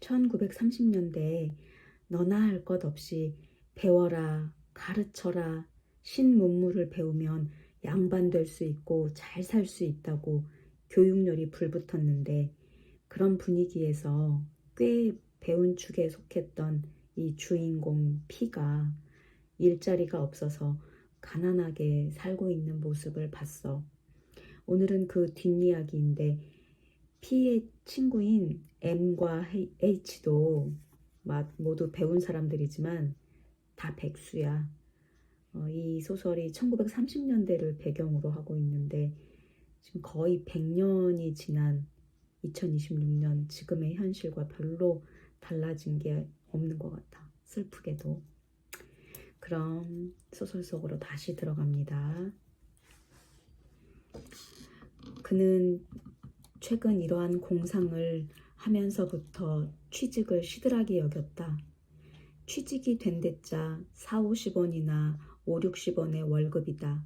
1930년대에 너나 할 것 없이 배워라, 가르쳐라, 신문물을 배우면 양반될 수 있고 잘 살 수 있다고 교육열이 불붙었는데, 그런 분위기에서 꽤 배운 축에 속했던 이 주인공 피가 일자리가 없어서 가난하게 살고 있는 모습을 봤어. 오늘은 그 뒷이야기인데, P의 친구인 M과 H도 모두 배운 사람들이지만 다 백수야. 이 소설이 1930년대를 배경으로 하고 있는데, 지금 거의 100년이 지난 2026년 지금의 현실과 별로 달라진 게 없는 것 같아. 슬프게도. 그럼 소설 속으로 다시 들어갑니다. 그는 최근 이러한 공상을 하면서부터 취직을 시들하게 여겼다. 취직이 된 데짜 40-50원이나 50-60원의 월급이다.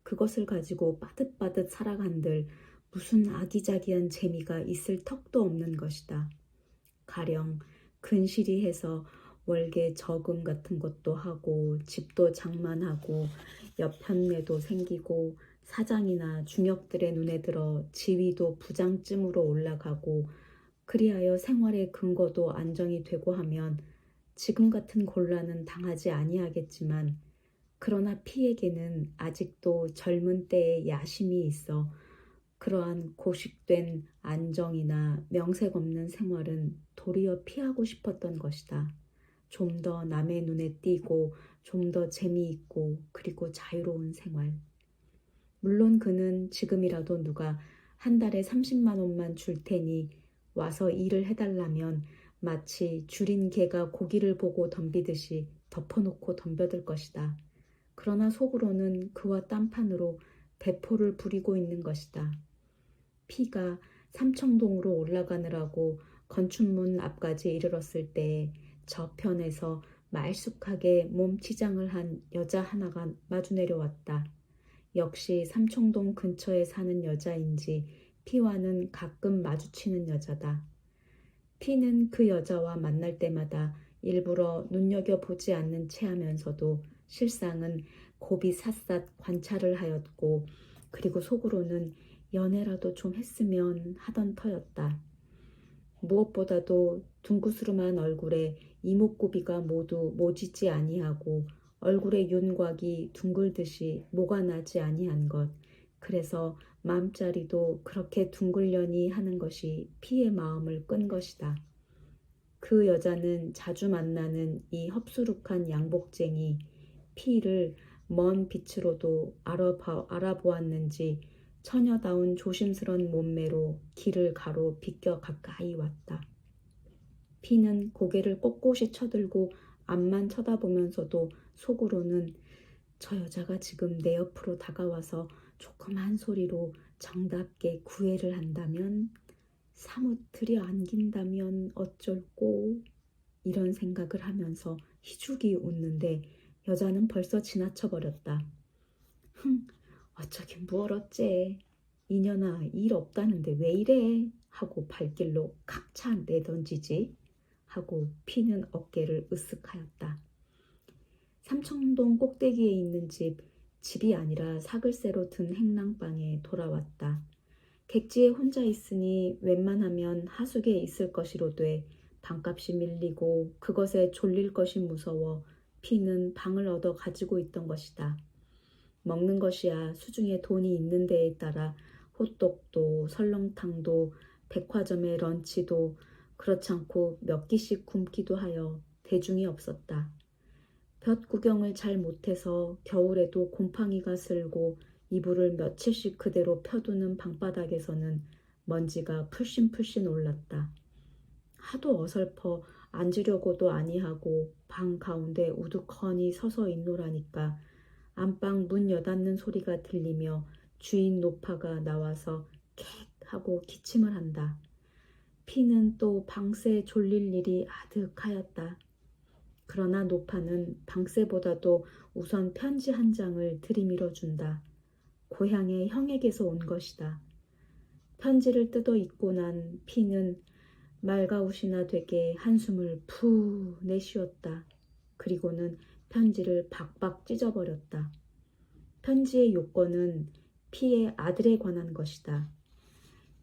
그것을 가지고 빠듯빠듯 살아간들 무슨 아기자기한 재미가 있을 턱도 없는 것이다. 가령 근실이 해서 월계 저금 같은 것도 하고 집도 장만하고 여편네도 생기고 사장이나 중역들의 눈에 들어 지위도 부장쯤으로 올라가고 그리하여 생활의 근거도 안정이 되고 하면 지금 같은 곤란은 당하지 아니하겠지만, 그러나 P에게는 아직도 젊은 때의 야심이 있어 그러한 고식된 안정이나 명색 없는 생활은 도리어 피하고 싶었던 것이다. 좀 더 남의 눈에 띄고 좀 더 재미있고 그리고 자유로운 생활. 물론 그는 지금이라도 누가 한 달에 30만 원만 줄 테니 와서 일을 해달라면 마치 줄인 개가 고기를 보고 덤비듯이 덮어놓고 덤벼들 것이다. 그러나 속으로는 그와 딴판으로 대포를 부리고 있는 것이다. P가 삼청동으로 올라가느라고 건춘문 앞까지 이르렀을 때 저편에서 말쑥하게 몸치장을 한 여자 하나가 마주 내려왔다. 역시 삼청동 근처에 사는 여자인지 P와는 가끔 마주치는 여자다. P는 그 여자와 만날 때마다 일부러 눈여겨보지 않는 체하면서도 실상은 고비 샅샅 관찰을 하였고, 그리고 속으로는 연애라도 좀 했으면 하던 터였다. 무엇보다도 둥구스름한 얼굴에 이목구비가 모두 모지지 아니하고 얼굴의 윤곽이 둥글듯이 모가 나지 아니한 것, 그래서 마음자리도 그렇게 둥글려니 하는 것이 P의 마음을 끈 것이다. 그 여자는 자주 만나는 이 헙수룩한 양복쟁이 P를 먼 빛으로도 알아보았는지 처녀다운 조심스런 몸매로 길을 가로 비껴 가까이 왔다. P는 고개를 꼿꼿이 쳐들고 앞만 쳐다보면서도 속으로는 저 여자가 지금 내 옆으로 다가와서 조그만 소리로 정답게 구애를 한다면, 사뭇 들여안긴다면 어쩔꼬, 이런 생각을 하면서 희죽이 웃는데 여자는 벌써 지나쳐버렸다. 어쩌긴 뭘 어째. 이년아, 일 없다는데 왜 이래? 하고 발길로 각차 내던지지? 하고 P는 어깨를 으쓱하였다. 삼청동 꼭대기에 있는 집이 아니라 사글세로 든 행랑방에 돌아왔다. 객지에 혼자 있으니 웬만하면 하숙에 있을 것이로돼 방값이 밀리고 그것에 졸릴 것이 무서워 P는 방을 얻어 가지고 있던 것이다. 먹는 것이야 수중에 돈이 있는 데에 따라 호떡도 설렁탕도 백화점의 런치도 그렇지 않고 몇 끼씩 굶기도 하여 대중이 없었다. 볕 구경을 잘 못해서 겨울에도 곰팡이가 슬고 이불을 며칠씩 그대로 펴두는 방바닥에서는 먼지가 풀씬풀씬 올랐다. 하도 어설퍼 앉으려고도 아니하고 방 가운데 우두커니 서서 있노라니까 안방 문 여닫는 소리가 들리며 주인 노파가 나와서 객 하고 기침을 한다. P는 또 방새 졸릴 일이 아득하였다. 그러나 노파는 방새보다도 우선 편지 한 장을 들이밀어 준다. 고향의 형에게서 온 것이다. 편지를 뜯어 읽고 난 P는 말가웃이나 되게 한숨을 푸 내쉬었다. 그리고는 편지를 박박 찢어버렸다. 편지의 요건은 피의 아들에 관한 것이다.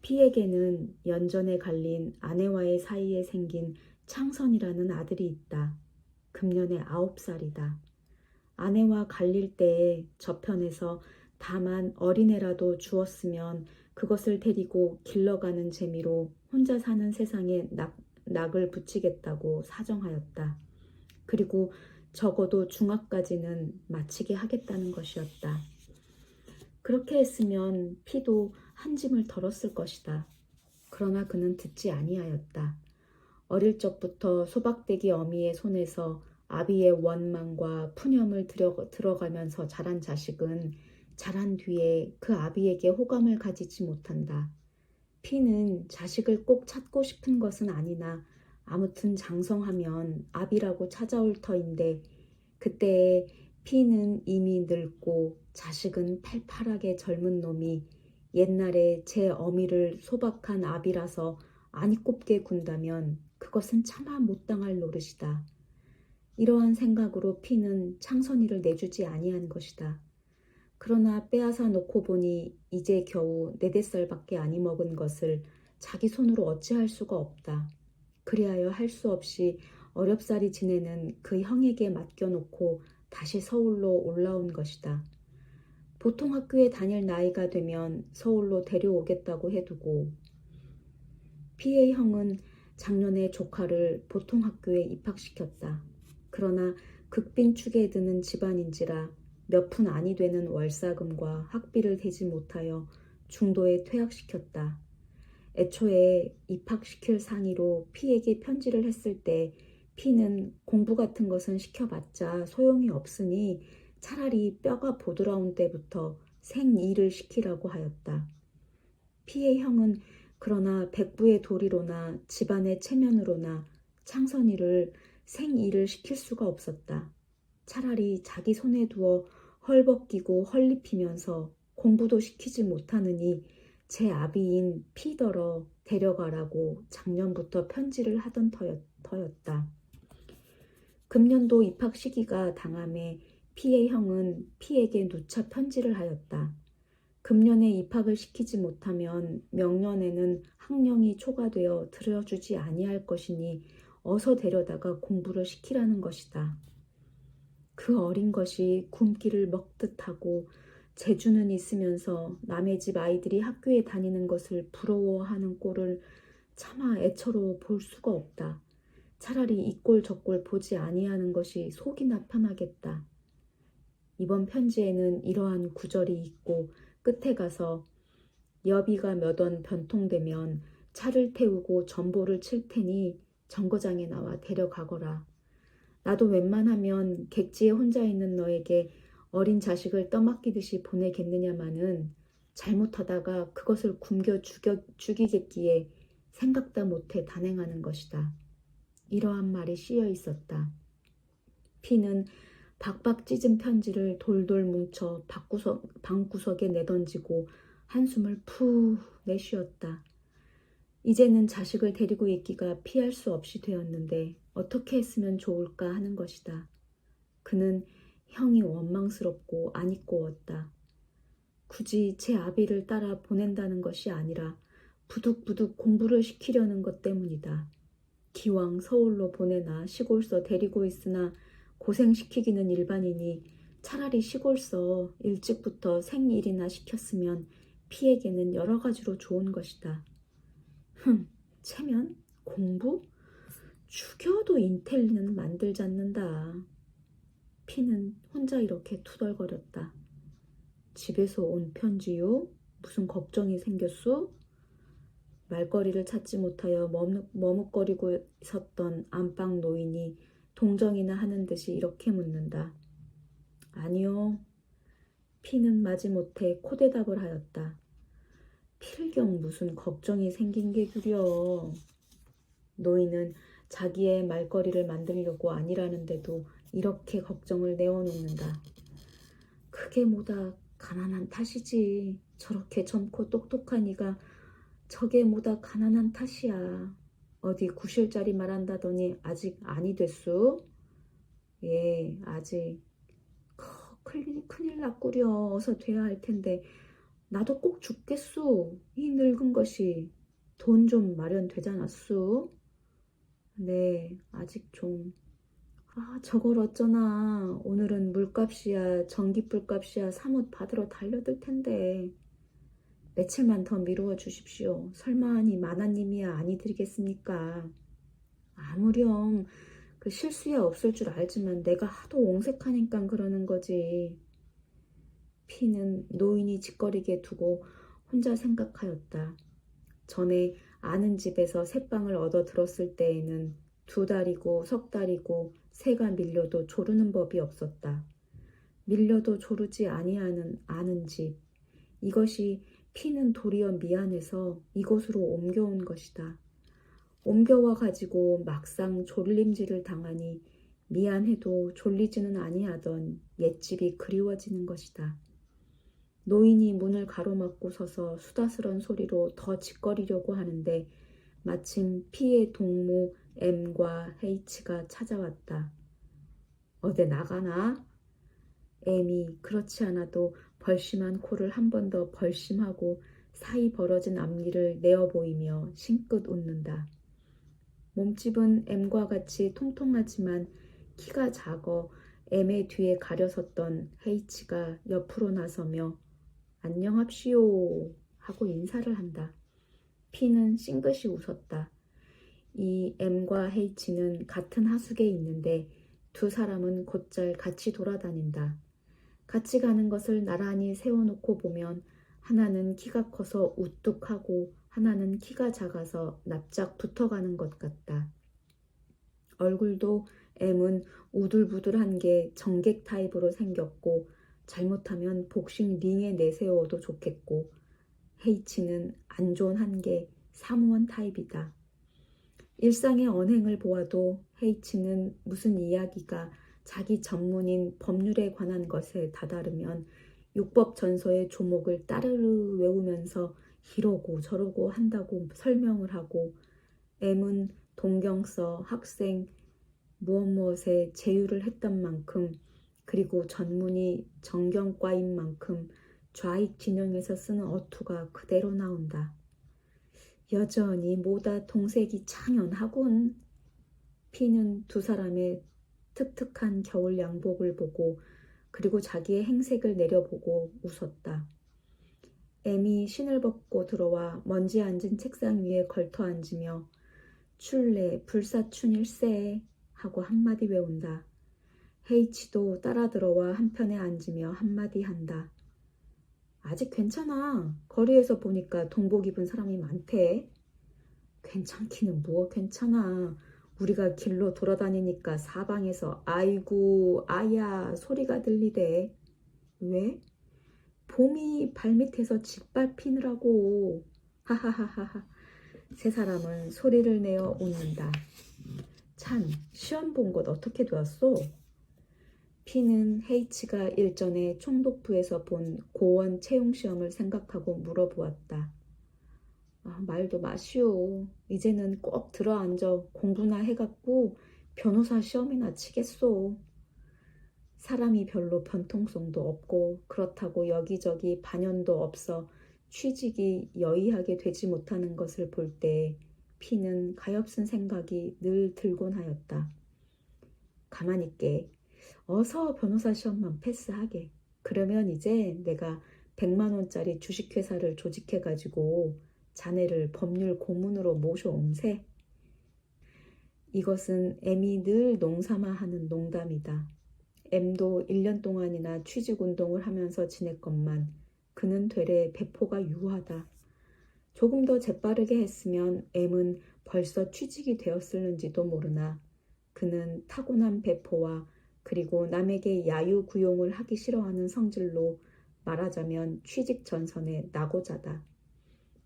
피에게는 연전에 갈린 아내와의 사이에 생긴 창선이라는 아들이 있다. 금년에 9살이다. 아내와 갈릴 때에 저편에서 다만 어린애라도 주었으면 그것을 데리고 길러가는 재미로 혼자 사는 세상에 낙을 붙이겠다고 사정하였다. 그리고 적어도 중학까지는 마치게 하겠다는 것이었다. 그렇게 했으면 피도 한 짐을 덜었을 것이다. 그러나 그는 듣지 아니하였다. 어릴 적부터 소박대기 어미의 손에서 아비의 원망과 푸념을 들어가면서 자란 자식은 자란 뒤에 그 아비에게 호감을 가지지 못한다. 피는 자식을 꼭 찾고 싶은 것은 아니나 아무튼 장성하면 아비라고 찾아올 터인데 그때에 피는 이미 늙고 자식은 팔팔하게 젊은 놈이 옛날에 제 어미를 소박한 아비라서 아니 꼽게 군다면 그것은 차마 못당할 노릇이다. 이러한 생각으로 피는 창선이를 내주지 아니한 것이다. 그러나 빼앗아 놓고 보니 이제 겨우 4~5살밖에 아니 먹은 것을 자기 손으로 어찌할 수가 없다. 그리하여 할 수 없이 어렵사리 지내는 그 형에게 맡겨놓고 다시 서울로 올라온 것이다. 보통 학교에 다닐 나이가 되면 서울로 데려오겠다고 해두고 피의 형은 작년에 조카를 보통 학교에 입학시켰다. 그러나 극빈축에 드는 집안인지라 몇 푼 아니 되는 월사금과 학비를 대지 못하여 중도에 퇴학시켰다. 애초에 입학시킬 상의로 피에게 편지를 했을 때 피는 공부 같은 것은 시켜봤자 소용이 없으니 차라리 뼈가 보드라운 때부터 생일을 시키라고 하였다. 피의 형은 그러나 백부의 도리로나 집안의 체면으로나 창선이를 생일을 시킬 수가 없었다. 차라리 자기 손에 두어 헐벗기고 헐립히면서 공부도 시키지 못하느니 제 아비인 피더러 데려가라고 작년부터 편지를 하던 터였다. 금년도 입학 시기가 당함에 피의 형은 피에게 누차 편지를 하였다. 금년에 입학을 시키지 못하면 명년에는 학령이 초과되어 들여주지 아니할 것이니 어서 데려다가 공부를 시키라는 것이다. 그 어린 것이 굶기를 먹듯 하고 재주는 있으면서 남의 집 아이들이 학교에 다니는 것을 부러워하는 꼴을 차마 애처로 볼 수가 없다. 차라리 이 꼴 저 꼴 보지 아니하는 것이 속이나 편하겠다. 이번 편지에는 이러한 구절이 있고 끝에 가서 여비가 몇 원 변통되면 차를 태우고 전보를 칠 테니 정거장에 나와 데려가거라. 나도 웬만하면 객지에 혼자 있는 너에게 어린 자식을 떠맡기듯이 보내겠느냐마는 잘못하다가 그것을 굶겨 죽이겠기에 생각다 못해 단행하는 것이다. 이러한 말이 씌여 있었다. 피는 박박 찢은 편지를 돌돌 뭉쳐 방구석에 내던지고 한숨을 푹 내쉬었다. 이제는 자식을 데리고 있기가 피할 수 없이 되었는데 어떻게 했으면 좋을까 하는 것이다. 그는 형이 원망스럽고 안이꼬웠다. 굳이 제 아비를 따라 보낸다는 것이 아니라 부득부득 공부를 시키려는 것 때문이다. 기왕 서울로 보내나 시골서 데리고 있으나 고생시키기는 일반이니 차라리 시골서 일찍부터 생일이나 시켰으면 피에게는 여러 가지로 좋은 것이다. 체면? 공부? 죽여도 인텔리는 만들지 않는다. 피는 혼자 이렇게 투덜거렸다. 집에서 온 편지요? 무슨 걱정이 생겼소? 말거리를 찾지 못하여 머뭇거리고 있었던 안방 노인이 동정이나 하는 듯이 이렇게 묻는다. 아니요. 피는 마지못해 코대답을 하였다. 필경 무슨 걱정이 생긴 게 규려. 노인은 자기의 말거리를 만들려고 아니라는데도 이렇게 걱정을 내어놓는다. 그게 뭐다 가난한 탓이지. 저렇게 젊고 똑똑한 이가 저게 뭐다 가난한 탓이야. 어디 구실자리 말한다더니 아직 아니 됐수? 예, 아직. 큰일 났구려. 어서 돼야 할 텐데. 나도 꼭 죽겠수. 이 늙은 것이. 돈 좀 마련되잖았수? 네, 아직 좀. 저걸 어쩌나. 오늘은 물값이야, 전기불값이야, 사뭇 받으러 달려들 텐데. 며칠만 더 미루어 주십시오. 설마하니 마나님이야 아니 드리겠습니까? 아무렴 그 실수야 없을 줄 알지만 내가 하도 옹색하니까 그러는 거지. 피는 노인이 짓거리게 두고 혼자 생각하였다. 전에 아는 집에서 새빵을 얻어 들었을 때에는 2달이고 3달이고 새가 밀려도 조르는 법이 없었다. 밀려도 조르지 아니하는 아는 집. 이것이 피는 도리어 미안해서 이곳으로 옮겨온 것이다. 옮겨와 가지고 막상 졸림질을 당하니 미안해도 졸리지는 아니하던 옛집이 그리워지는 것이다. 노인이 문을 가로막고 서서 수다스런 소리로 더 짓거리려고 하는데 마침 피의 동무 M과 H가 찾아왔다. 어디 나가나? M이 그렇지 않아도 벌심한 코를 한 번 더 벌심하고 사이 벌어진 앞니를 내어 보이며 싱긋 웃는다. 몸집은 M과 같이 통통하지만 키가 작어 M의 뒤에 가려섰던 H가 옆으로 나서며 안녕합시오 하고 인사를 한다. P는 싱긋이 웃었다. 이 M과 H는 같은 하숙에 있는데 두 사람은 곧잘 같이 돌아다닌다. 같이 가는 것을 나란히 세워놓고 보면 하나는 키가 커서 우뚝하고 하나는 키가 작아서 납작 붙어가는 것 같다. 얼굴도 M은 우둘부둘한 게 정객 타입으로 생겼고 잘못하면 복싱 링에 내세워도 좋겠고 H는 안존한 게 사무원 타입이다. 일상의 언행을 보아도 H는 무슨 이야기가 자기 전문인 법률에 관한 것에 다다르면 육법 전서의 조목을 따르르 외우면서 이러고 저러고 한다고 설명을 하고 M은 동경서, 학생, 무엇무엇에 제휴를 했던 만큼 그리고 전문이 정경과인 만큼 좌익 진영에서 쓰는 어투가 그대로 나온다. 여전히 모다 동색이 창연하군. 피는 두 사람의 특특한 겨울 양복을 보고 그리고 자기의 행색을 내려보고 웃었다. M이 신을 벗고 들어와 먼지 앉은 책상 위에 걸터 앉으며 출래 불사춘일세 하고 한마디 외운다. H도 따라 들어와 한편에 앉으며 한마디 한다. 아직 괜찮아. 거리에서 보니까 동복 입은 사람이 많대. 괜찮기는 뭐 괜찮아. 우리가 길로 돌아다니니까 사방에서 아이고 아야 소리가 들리대. 왜? 봄이 발밑에서 짓밟히느라고. 하하하하하. 세 사람은 소리를 내어 웃는다. 참 시험 본 것 어떻게 되었소? 피는 H가 일전에 총독부에서 본 고원 채용 시험을 생각하고 물어보았다. 말도 마시오. 이제는 꼭 들어앉아 공부나 해갖고 변호사 시험이나 치겠소. 사람이 별로 변통성도 없고 그렇다고 여기저기 반연도 없어 취직이 여의하게 되지 못하는 것을 볼 때 피는 가엾은 생각이 늘 들곤 하였다. 가만히 있게. 어서 변호사 시험만 패스하게. 그러면 이제 내가 100만 원짜리 주식회사를 조직해가지고 자네를 법률 고문으로 모셔옴세. 이것은 M이 늘 농삼아 하는 농담이다. M도 1년 동안이나 취직운동을 하면서 지냈건만 그는 되레 배포가 유하다. 조금 더 재빠르게 했으면 M은 벌써 취직이 되었을는지도 모르나 그는 타고난 배포와 그리고 남에게 야유구용을 하기 싫어하는 성질로 말하자면 취직 전선의 낙오자다.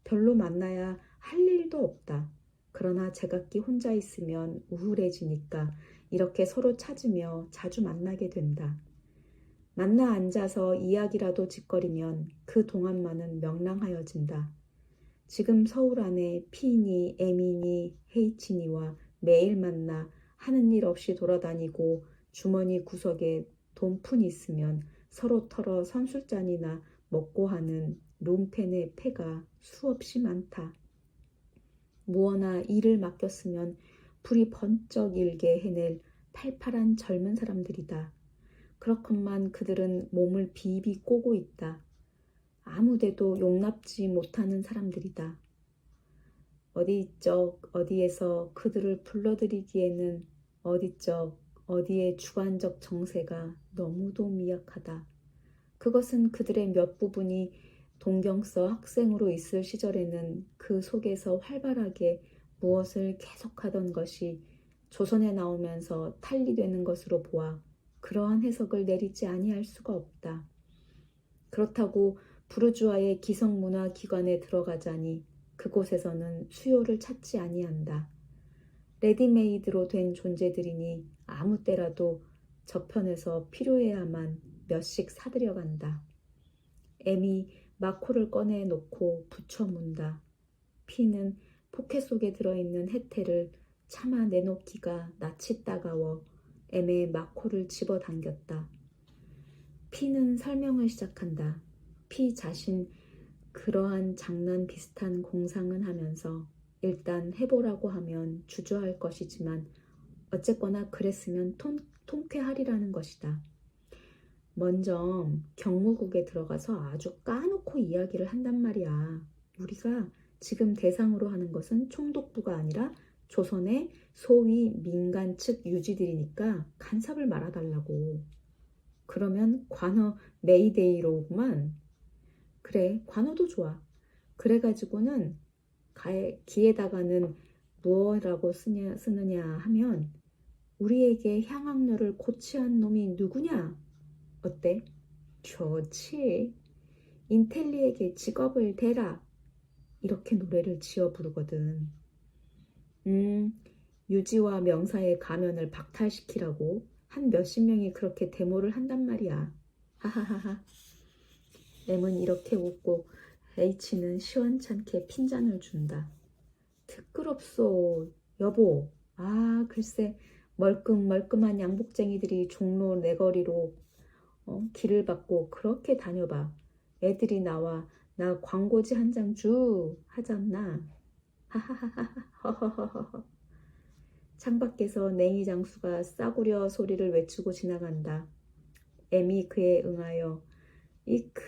별로 만나야 할 일도 없다. 그러나 제각기 혼자 있으면 우울해지니까 이렇게 서로 찾으며 자주 만나게 된다. 만나 앉아서 이야기라도 짓거리면 그 동안만은 명랑하여진다. 지금 서울 안에 피니, 에미니, 헤이치니와 매일 만나 하는 일 없이 돌아다니고 주머니 구석에 돈푼 있으면 서로 털어 선술잔이나 먹고 하는 룸펜의 패가 수없이 많다. 무어나 일을 맡겼으면 불이 번쩍 일게 해낼 팔팔한 젊은 사람들이다. 그렇건만 그들은 몸을 비비 꼬고 있다. 아무데도 용납지 못하는 사람들이다. 어디적 어디에서 그들을 불러들이기에는 어디적 어디의 주관적 정세가 너무도 미약하다. 그것은 그들의 몇 부분이 동경서 학생으로 있을 시절에는 그 속에서 활발하게 무엇을 계속하던 것이 조선에 나오면서 탈리되는 것으로 보아 그러한 해석을 내리지 아니할 수가 없다. 그렇다고 부르주아의 기성문화 기관에 들어가자니 그곳에서는 수요를 찾지 아니한다. 레디메이드로 된 존재들이니 아무 때라도 저편에서 필요해야만 몇씩 사들여간다. 애미 마코를 꺼내 놓고 붙여 문다. 피는 포켓 속에 들어있는 혜태를 차마 내놓기가 낯이 따가워 애매의 마코를 집어당겼다. 피는 설명을 시작한다. 피 자신 그러한 장난 비슷한 공상은 하면서 일단 해보라고 하면 주저할 것이지만 어쨌거나 그랬으면 통쾌하리라는 것이다. 먼저 경무국에 들어가서 아주 까놓고 이야기를 한단 말이야. 우리가 지금 대상으로 하는 것은 총독부가 아니라 조선의 소위 민간 측 유지들이니까 간섭을 말아달라고. 그러면 관어 메이데이로구만. 그래, 관어도 좋아. 그래가지고는 기에다가는 무엇이라고 쓰느냐 하면 우리에게 향학료를 고취한 놈이 누구냐? 어때? 좋지. 인텔리에게 직업을 대라. 이렇게 노래를 지어 부르거든. 유지와 명사의 가면을 박탈시키라고 한 몇십 명이 그렇게 데모를 한단 말이야. 하하하하. M은 이렇게 웃고 H는 시원찮게 핀잔을 준다. 특급없소 여보. 아 글쎄 멀끔멀끔한 양복쟁이들이 종로 내거리로 길을 받고 그렇게 다녀봐. 애들이 나와 나 광고지 한 장 주 하잖나. 하하하하. 창밖에서 냉이 장수가 싸구려 소리를 외치고 지나간다. M이 그에 응하여 이크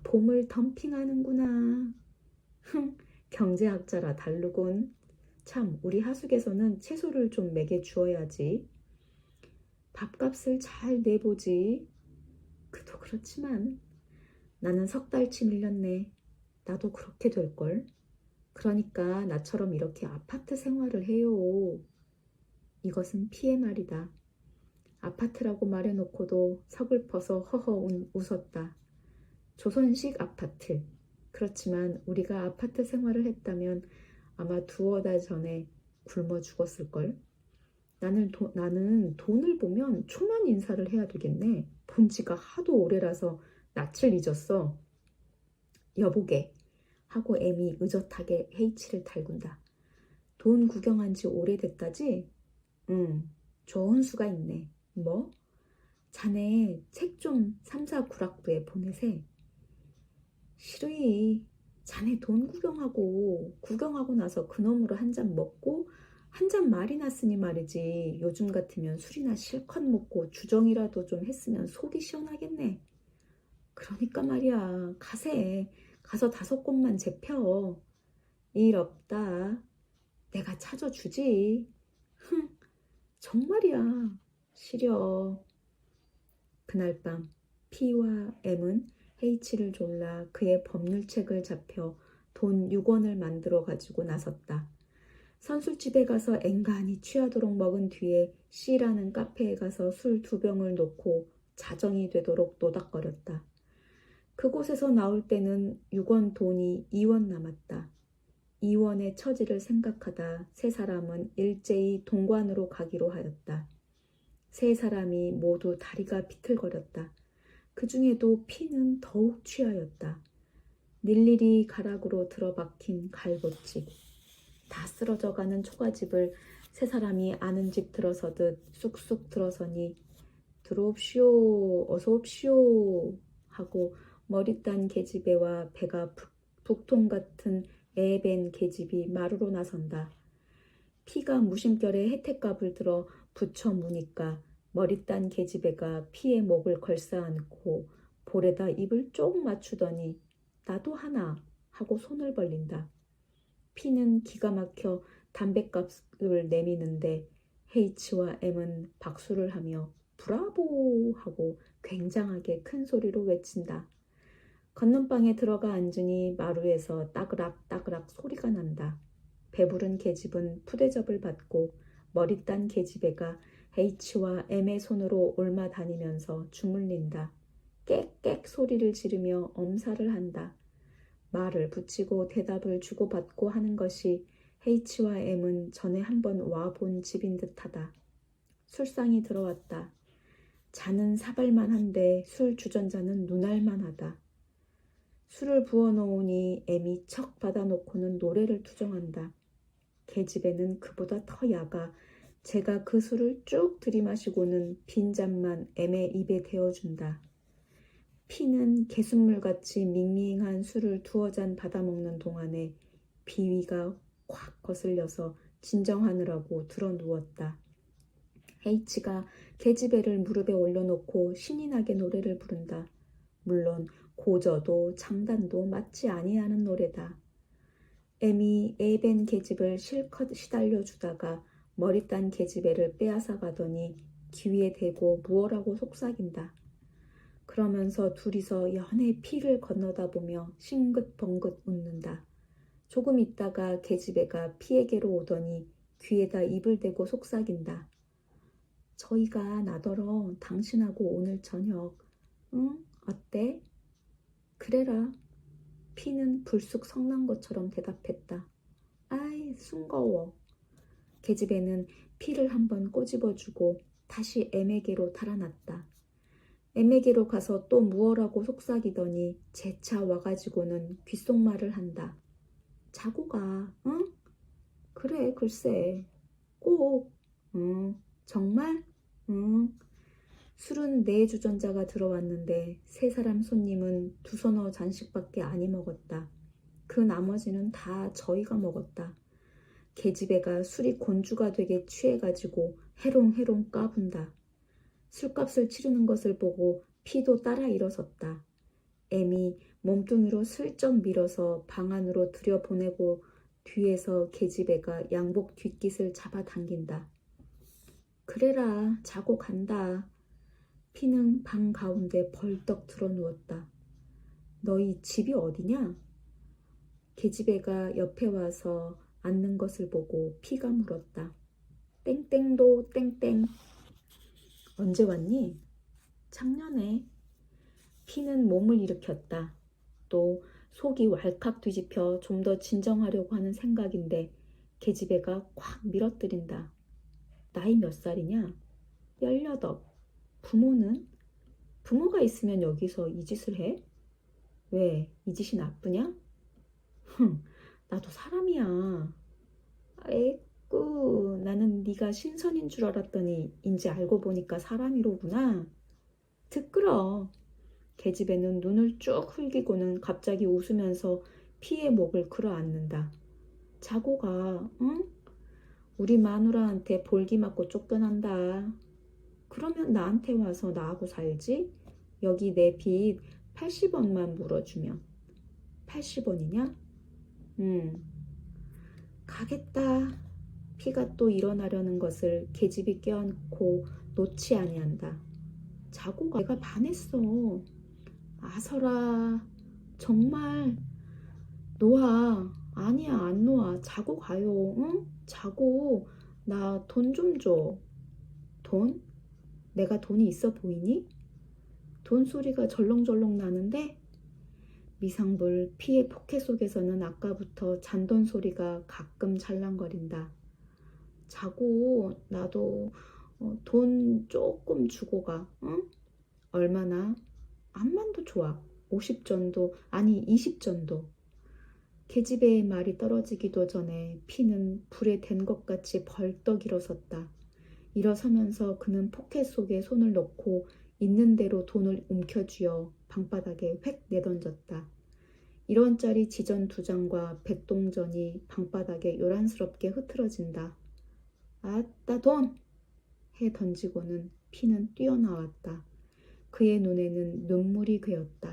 봄을 덤핑하는구나. 경제학자라 다르군. 참 우리 하숙에서는 채소를 좀 먹여 주어야지. 밥값을 잘 내보지. 그도 그렇지만 나는 석 달치 밀렸네. 나도 그렇게 될걸. 그러니까 나처럼 이렇게 아파트 생활을 해요. 이것은 피의 말이다. 아파트라고 말해놓고도 서글퍼서 허허 웃었다. 조선식 아파트. 그렇지만 우리가 아파트 생활을 했다면 아마 두어 달 전에 굶어 죽었을걸. 나는 돈을 보면 초면 인사를 해야 되겠네. 본 지가 하도 오래라서 낯을 잊었어. 여보게 하고 M이 의젓하게 H를 달군다. 돈 구경한 지 오래됐다지? 응, 좋은 수가 있네. 뭐? 자네 책 좀 삼사구락부에 보내세. 싫으이. 자네 돈 구경하고 나서 그놈으로 한 잔 먹고 한 잔 말이 났으니 말이지. 요즘 같으면 술이나 실컷 먹고 주정이라도 좀 했으면 속이 시원하겠네. 그러니까 말이야. 가세. 가서 5곳만 재펴. 일 없다. 내가 찾아주지. 흥, 정말이야. 시려. 그날 밤 P와 M은 H를 졸라 그의 법률책을 잡혀 돈 6원을 만들어 가지고 나섰다. 선술집에 가서 앵간히 취하도록 먹은 뒤에 C라는 카페에 가서 술 2병을 놓고 자정이 되도록 노닥거렸다. 그곳에서 나올 때는 6원 돈이 2원 남았다. 2원의 처지를 생각하다 세 사람은 일제히 동관으로 가기로 하였다. 세 사람이 모두 다리가 비틀거렸다. 그 중에도 P는 더욱 취하였다. 일일이 가락으로 들어박힌 갈굣집, 다 쓰러져가는 초가집을 세 사람이 아는 집 들어서듯 쑥쑥 들어서니 들어옵시오, 어서 옵시오 하고 머리 딴 계집애와 배가 북통 같은 애밴 계집이 마루로 나선다. 피가 무심결에 혜택값을 들어 붙여 무니까 머리 딴 계집애가 피의 목을 걸싸안고 볼에다 입을 쪽 맞추더니 나도 하나 하고 손을 벌린다. 피는 기가 막혀 담뱃값을 내미는데 H와 M은 박수를 하며 브라보 하고 굉장하게 큰 소리로 외친다. 건넌방에 들어가 앉으니 마루에서 따그락 따그락 소리가 난다. 배부른 계집은 푸대접을 받고 머리 딴 계집애가 H와 M의 손으로 옮아 다니면서 주물린다. 깨깨 소리를 지르며 엄살을 한다. 말을 붙이고 대답을 주고받고 하는 것이 H와 M은 전에 한번 와본 집인 듯하다. 술상이 들어왔다. 잔은 사발만 한데 술 주전자는 눈알만 하다. 술을 부어놓으니 M이 척 받아놓고는 노래를 투정한다. 계집애는 그보다 더 야가 제가 그 술을 쭉 들이마시고는 빈잔만 M의 입에 대어준다. 피는 개순물같이 밍밍한 술을 두어 잔 받아먹는 동안에 비위가 콱 거슬려서 진정하느라고 들어 누웠다. H가 계집애를 무릎에 올려놓고 신이 나게 노래를 부른다. 물론 고저도 장단도 맞지 아니하는 노래다. M이 애밴 계집을 실컷 시달려주다가 머리 딴 계집애를 빼앗아 가더니 귀에 대고 무어라고 속삭인다. 그러면서 둘이서 연애 피를 건너다 보며 싱긋벙긋 웃는다. 조금 있다가 계집애가 피에게로 오더니 귀에다 입을 대고 속삭인다. 저희가 나더러 당신하고 오늘 저녁, 응? 어때? 그래라. 피는 불쑥 성난 것처럼 대답했다. 아이, 숭거워. 계집애는 피를 한번 꼬집어주고 다시 M에게로 달아났다. M에게로 가서 또 무어라고 속삭이더니 재차 와가지고는 귓속말을 한다. 자고 가, 응? 그래, 글쎄. 꼭, 응. 정말? 응. 술은 네 주전자가 들어왔는데 세 사람 손님은 두 서너 잔씩밖에 아니 먹었다. 그 나머지는 다 저희가 먹었다. 계집애가 술이 곤주가 되게 취해가지고 해롱해롱 까분다. 술값을 치르는 것을 보고 피도 따라 일어섰다. M이 몸뚱이로 슬쩍 밀어서 방 안으로 들여보내고 뒤에서 계집애가 양복 뒷깃을 잡아당긴다. 그래라, 자고 간다. 피는 방 가운데 벌떡 드러누웠다. 너희 집이 어디냐? 계집애가 옆에 와서 앉는 것을 보고 피가 물었다. 땡땡도 땡땡. 언제 왔니? 작년에. 피는 몸을 일으켰다. 또 속이 왈칵 뒤집혀 좀 더 진정하려고 하는 생각인데 계집애가 콱 밀어뜨린다. 나이 몇 살이냐? 18. 부모는? 부모가 있으면 여기서 이 짓을 해? 왜? 이 짓이 나쁘냐? 나도 사람이야. 에이구, 나는 네가 신선인 줄 알았더니 인제 알고 보니까 사람이로구나. 듣끄러. 계집애는 눈을 쭉 흘기고는 갑자기 웃으면서 피의 목을 끌어안는다. 자고 가, 응? 우리 마누라한테 볼기 맞고 쫓겨난다. 그러면 나한테 와서 나하고 살지? 여기 내 빚 80원만 물어주면. 80원이냐? 가겠다. 피가 또 일어나려는 것을 계집이 껴안고 놓지 아니한다. 자고 가. 내가 반했어. 아서라. 정말. 놓아. 아니야, 안 놓아. 자고 가요. 응? 자고. 나 돈 좀 줘. 돈? 내가 돈이 있어 보이니? 돈 소리가 절렁절렁 나는데? 미상불 피의 포켓 속에서는 아까부터 잔돈 소리가 가끔 잘랑거린다. 자고 나도 돈 조금 주고 가. 응? 얼마나? 암만도 좋아. 50전도, 아니 20전도. 계집애의 말이 떨어지기도 전에 피는 불에 댄 것 같이 벌떡 일어섰다. 일어서면서 그는 포켓 속에 손을 넣고 있는 대로 돈을 움켜쥐어 방바닥에 획 내던졌다. 1원짜리 지전 2장과 백동전이 방바닥에 요란스럽게 흐트러진다. 아따 돈! 해 던지고는 피는 뛰어나왔다. 그의 눈에는 눈물이 괴었다.